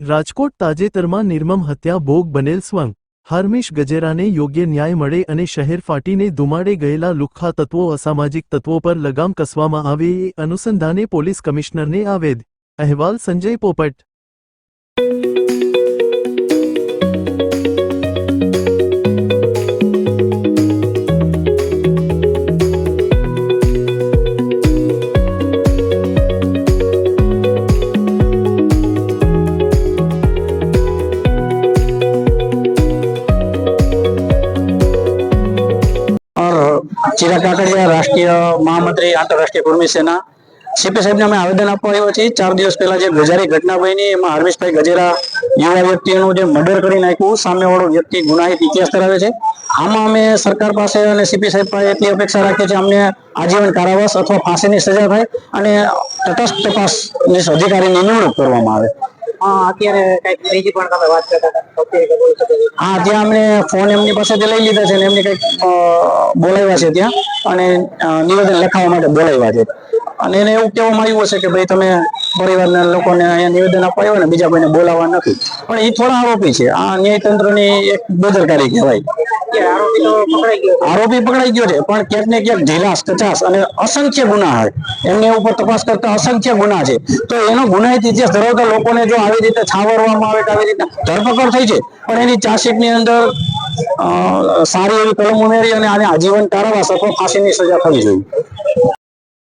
રાજકોટ તાજેતરમાં નિર્મમ હત્યા ભોગ બનેલ સ્વંગ હાર્મિશ ગજેરાને યોગ્ય ન્યાય મળે અને શહેર ફાટીને ધુમાડે ગયેલા લુખ્ખા તત્વો અસામાજિક તત્વો પર લગામ કસવામાં આવે એ અનુસંધાને પોલીસ કમિશનરને આવેદ અહેવાલ સંજય પોપટ। चिराग काकड़िया राष्ट्रीय महामंत्री आंतरराष्ट्रीय कुर्मी सेना सीपी साहेब ने अमे आवेदन आपवा आव्या छीए। 4 दिवस पहला जे गजारी घटना बनी एमां हरमेशभाई गजेरा युवा व्यक्तिओनुं जे मर्डर करी नाख्युं सामेवाळो व्यक्ति गुनाहित इतिहास धरावे छे। आमां अमे सरकार पासे अने सीपी साहेब पासे एटली अपेक्षा राखीए छीए अમને आजीवन कारावास अथवा फांसीनी सजा थाय अने तटस्थ तपासनी अधिकारीनी निमणूक करवामां आवे। અત્યારે કઈક બીજી પણ તમે વાત કરતા હતા હા, ત્યાં અમને ફોન એમની પાસેથી લઈ લીધા છે ને એમને કઈક બોલાવ્યા છે ત્યાં અને નિવેદન લખાવવા માટે બોલાવ્યા છે અને એને એવું કહેવામાં આવ્યું છે કે ભાઈ તમે પરિવારના લોકોને અહીંયા નિવેદન આપવા આવ્યો ને બીજા કોઈને બોલાવવા નથી, પણ એ થોડા આરોપી છે। આ ન્યાયતંત્રની એક બેદરકારી કહેવાય। આરોપી પકડાઈ ગયો છે પણ ક્યાંક ને ક્યાંક ઢીલાસ કચાસ અને અસંખ્ય ગુના છે એમને ઉપર તપાસ કરતા અસંખ્ય ગુના છે। તો એનો ગુનાહિત ઇતિહાસ ધરાવતા લોકોને જો આવી રીતે છાવરવામાં આવે કે આવી રીતે ધરપકડ થઈ છે પણ એની ચાર્જશીટની અંદર સારી એવી કલમ ઉમેરી અને આને આજીવન કારાવાસ અથવા ફાંસીની સજા થવી જોઈએ।